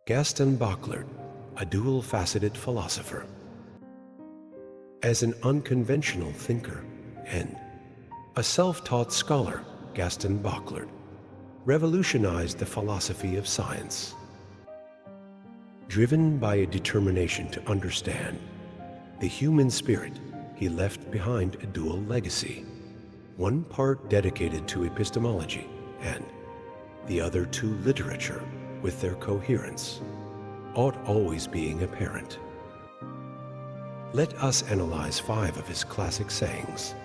Gaston Bachelard, a dual-faceted philosopher. As an unconventional thinker and a self-taught scholar, Gaston Bachelard revolutionized the philosophy of science. Driven by a determination to understand the human spirit, he left behind a dual legacy, one part dedicated to epistemology and the other to literature, with their coherence ought always being apparent. Let us analyze 5 of his classic sayings.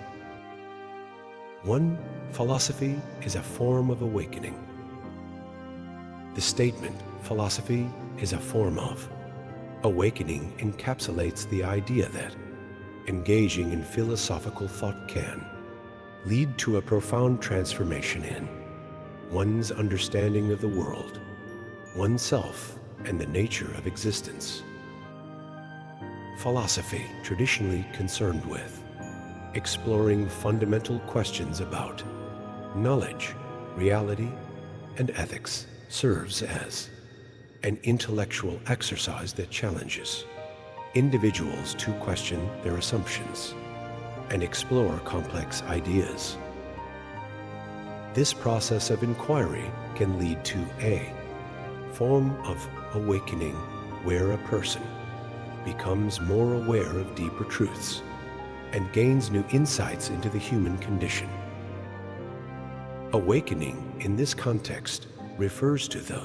1. Philosophy is a form of awakening. The statement, philosophy is a form of awakening, encapsulates the idea that engaging in philosophical thought can lead to a profound transformation in one's understanding of the world, oneself, and the nature of existence. Philosophy, traditionally concerned with exploring fundamental questions about knowledge, reality, and ethics, serves as an intellectual exercise that challenges individuals to question their assumptions and explore complex ideas. This process of inquiry can lead to a form of awakening where a person becomes more aware of deeper truths and gains new insights into the human condition. Awakening in this context refers to the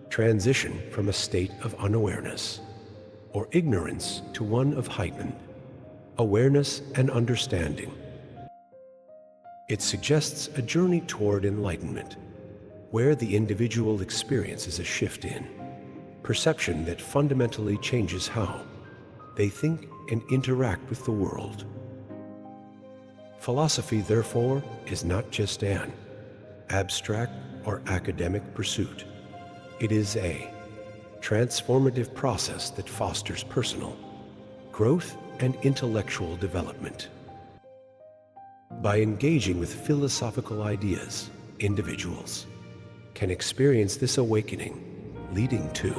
transition from a state of unawareness or ignorance to one of heightened awareness and understanding. It suggests a journey toward enlightenment, where the individual experiences a shift in perception that fundamentally changes how they think and interact with the world. Philosophy, therefore, is not just an abstract or academic pursuit. It is a transformative process that fosters personal growth and intellectual development. By engaging with philosophical ideas, individuals can experience this awakening, leading to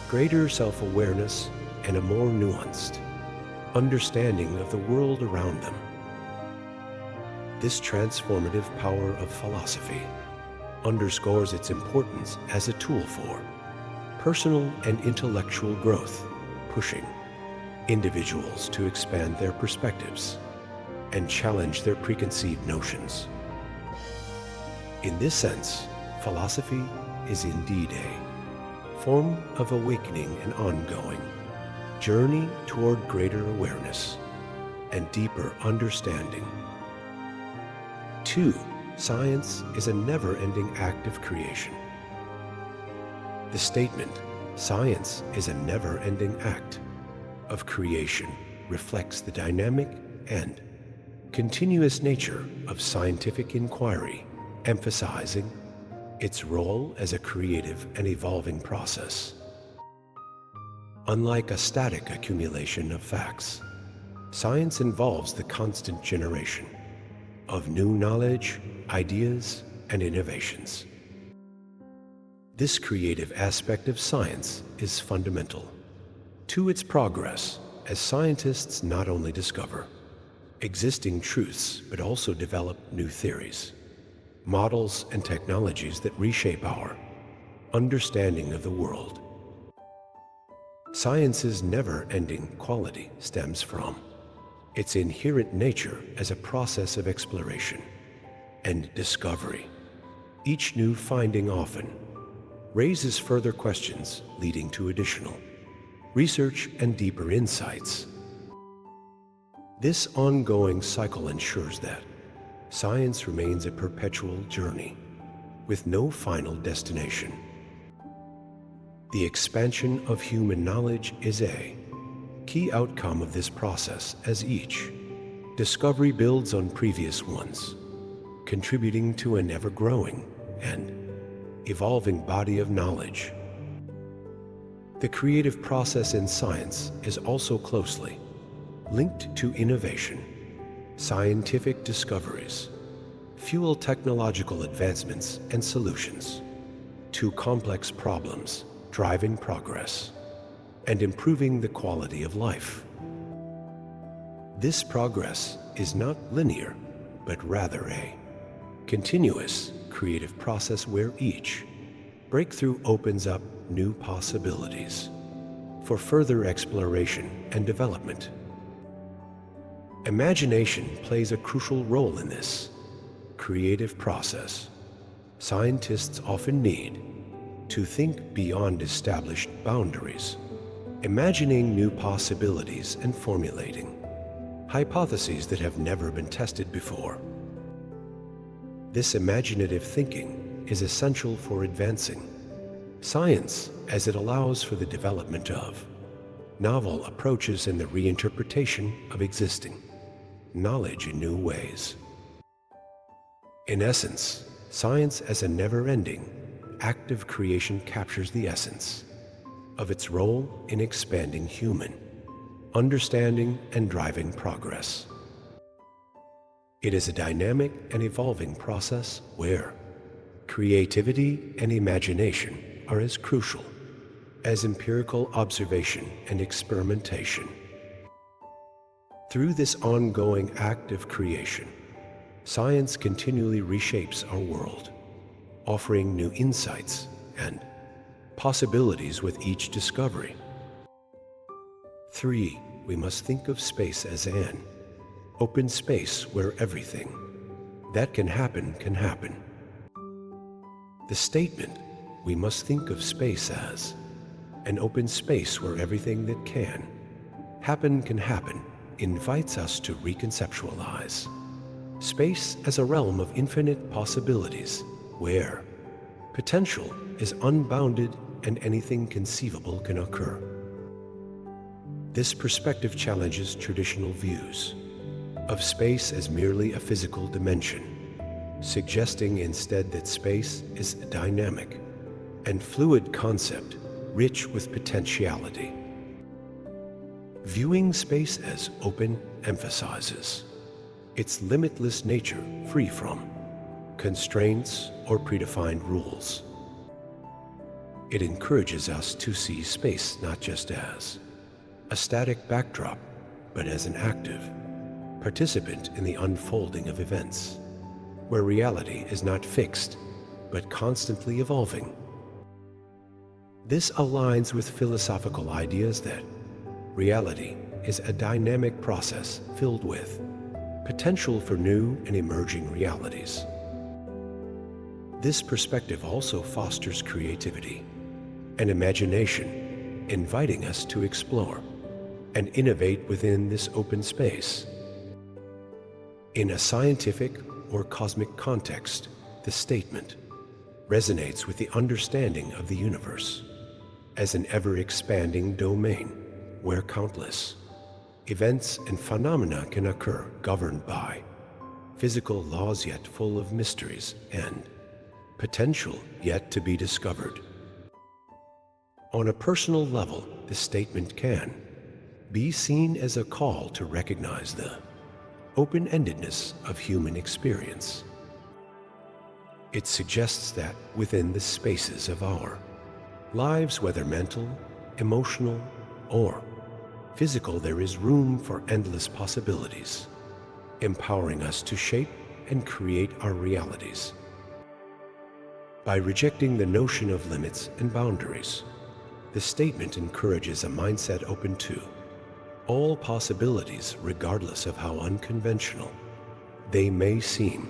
greater self-awareness and a more nuanced understanding of the world around them. This transformative power of philosophy underscores its importance as a tool for personal and intellectual growth, pushing individuals to expand their perspectives and challenge their preconceived notions. In this sense, philosophy is indeed a form of awakening and ongoing journey toward greater awareness and deeper understanding. 2. Science is a never-ending act of creation. The statement, science is a never-ending act of creation, reflects the dynamic and continuous nature of scientific inquiry, emphasizing its role as a creative and evolving process. Unlike a static accumulation of facts, science involves the constant generation of new knowledge, ideas, and innovations. This creative aspect of science is fundamental to its progress, as scientists not only discover existing truths, but also develop new theories, models, and technologies that reshape our understanding of the world. Science's never-ending quality stems from its inherent nature as a process of exploration and discovery. Each new finding often raises further questions, leading to additional research and deeper insights. This ongoing cycle ensures that science remains a perpetual journey with no final destination. The expansion of human knowledge is a key outcome of this process, as each discovery builds on previous ones, contributing to an ever-growing and evolving body of knowledge. The creative process in science is also closely linked to innovation. Scientific discoveries fuel technological advancements and solutions to complex problems, driving progress, and improving the quality of life. This progress is not linear, but rather a continuous creative process where each breakthrough opens up new possibilities for further exploration and development. Imagination plays a crucial role in this creative process. Scientists often need to think beyond established boundaries, imagining new possibilities and formulating hypotheses that have never been tested before. This imaginative thinking is essential for advancing science, as it allows for the development of novel approaches and the reinterpretation of existing knowledge in new ways. In essence, science as a never-ending, active creation captures the essence of its role in expanding human understanding and driving progress. It is a dynamic and evolving process where creativity and imagination are as crucial as empirical observation and experimentation. Through this ongoing act of creation, science continually reshapes our world, offering new insights and possibilities with each discovery. 3. We must think of space as an open space where everything that can happen can happen. The statement, "We must think of space as an open space where everything that can happen," invites us to reconceptualize space as a realm of infinite possibilities, where potential is unbounded and anything conceivable can occur. This perspective challenges traditional views of space as merely a physical dimension, suggesting instead that space is a dynamic and fluid concept rich with potentiality. Viewing space as open emphasizes its limitless nature, free from constraints or predefined rules. It encourages us to see space not just as a static backdrop, but as an active participant in the unfolding of events, where reality is not fixed, but constantly evolving. This aligns with philosophical ideas that reality is a dynamic process filled with potential for new and emerging realities. This perspective also fosters creativity and imagination, inviting us to explore and innovate within this open space. In a scientific or cosmic context, the statement resonates with the understanding of the universe as an ever-expanding domain where countless events and phenomena can occur, governed by physical laws yet full of mysteries and potential yet to be discovered. On a personal level, the statement can be seen as a call to recognize the open-endedness of human experience. It suggests that within the spaces of our lives, whether mental, emotional, or physical, there is room for endless possibilities, empowering us to shape and create our realities. By rejecting the notion of limits and boundaries, the statement encourages a mindset open to all possibilities, regardless of how unconventional they may seem.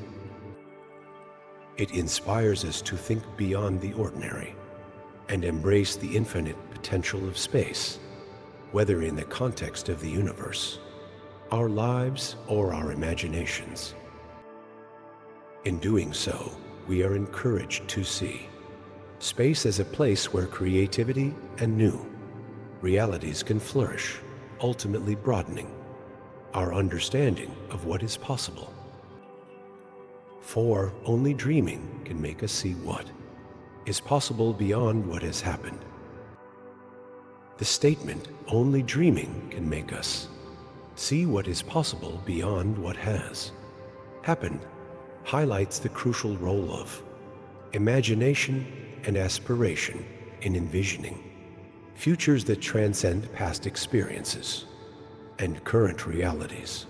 It inspires us to think beyond the ordinary and embrace the infinite potential of space, whether in the context of the universe, our lives, or our imaginations. In doing so, we are encouraged to see space as a place where creativity and new realities can flourish, ultimately broadening our understanding of what is possible. For only dreaming can make us see what is possible beyond what has happened. The statement, "Only dreaming can make us see what is possible beyond what has happened," highlights the crucial role of imagination and aspiration in envisioning futures that transcend past experiences and current realities.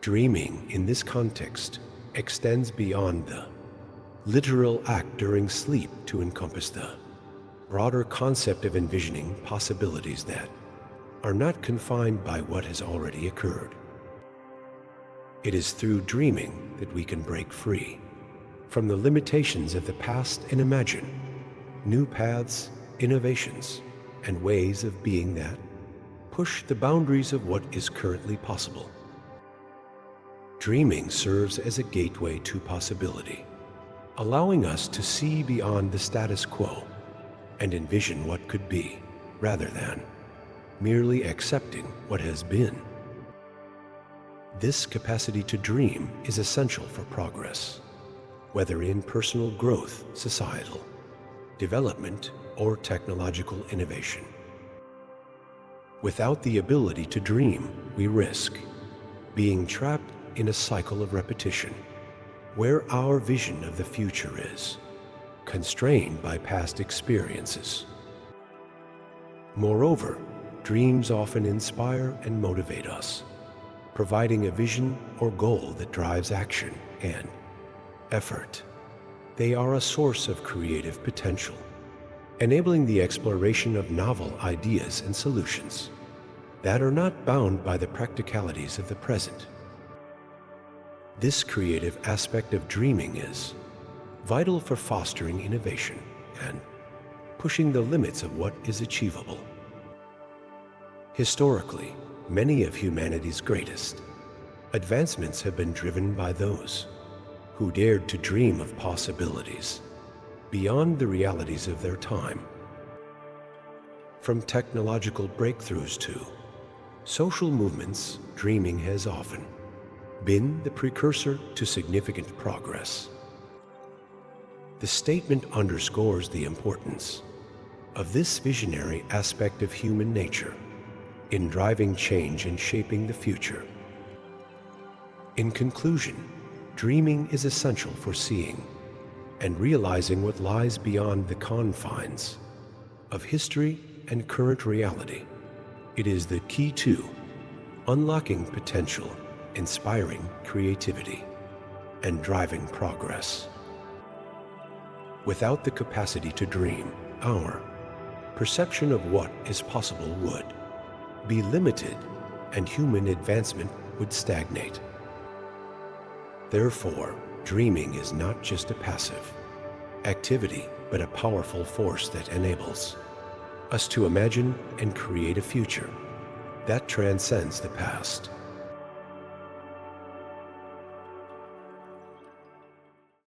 Dreaming in this context extends beyond the literal act during sleep to encompass the broader concept of envisioning possibilities that are not confined by what has already occurred. It is through dreaming that we can break free from the limitations of the past and imagine new paths, innovations, and ways of being that push the boundaries of what is currently possible. Dreaming serves as a gateway to possibility, allowing us to see beyond the status quo and envision what could be, rather than merely accepting what has been. This capacity to dream is essential for progress, whether in personal growth, societal development, or technological innovation. Without the ability to dream, we risk being trapped in a cycle of repetition, where our vision of the future is constrained by past experiences. Moreover, dreams often inspire and motivate us, providing a vision or goal that drives action and effort. They are a source of creative potential, enabling the exploration of novel ideas and solutions that are not bound by the practicalities of the present. This creative aspect of dreaming is vital for fostering innovation and pushing the limits of what is achievable. Historically, many of humanity's greatest advancements have been driven by those who dared to dream of possibilities beyond the realities of their time. From technological breakthroughs to social movements, dreaming has often been the precursor to significant progress. The statement underscores the importance of this visionary aspect of human nature in driving change and shaping the future. In conclusion, dreaming is essential for seeing and realizing what lies beyond the confines of history and current reality. It is the key to unlocking potential, inspiring creativity, and driving progress. Without the capacity to dream, our perception of what is possible would be limited and human advancement would stagnate. Therefore, dreaming is not just a passive activity, but a powerful force that enables us to imagine and create a future that transcends the past.